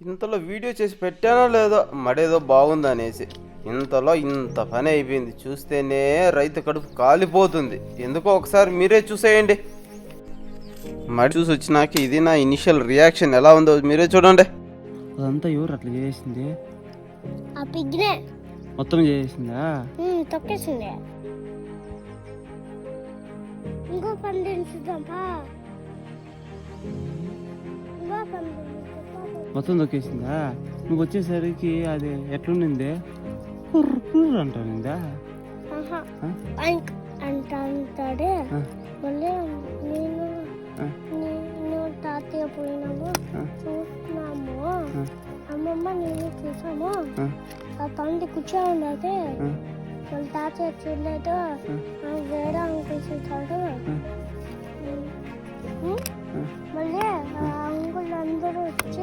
ఇంతలో వీడియో చేసి పెట్టానో లేదో మడేదో బాగుందనేసి ఇంతలో ఇంత పని అయిపోయింది. చూస్తేనే రైతు కడుపు కాలిపోతుంది. ఎందుకో ఒకసారి మీరే చూసేయండి. మడి చూసి వచ్చినాక ఇది నా ఇనిషియల్ రియాక్షన్ ఎలా ఉందో మీరే చూడండి. అదంతా ఎవరు అట్లా చేసింది? ఆ పిగ్నే మొత్తం చేసిందా? తొక్కేసింది. ఇంకో పని తెలుసుదాంపా. మొత్తం తొక్కేసిందా? నువ్వు వచ్చేసరికి అది ఎట్లుండింది? అంటానిందా? అంటాడే. మళ్ళీ నేను తాతయ్య పోయినాము, చూస్తున్నాము. అమ్మమ్మ నేను చూసాము. ఆ పంది కూర్చోండి అదే వాళ్ళ తాతయ్య చూడలేదు. వేరే అంకుల్ చూసాడు. మళ్ళీ ఆ అంకుల్ అందరూ వచ్చి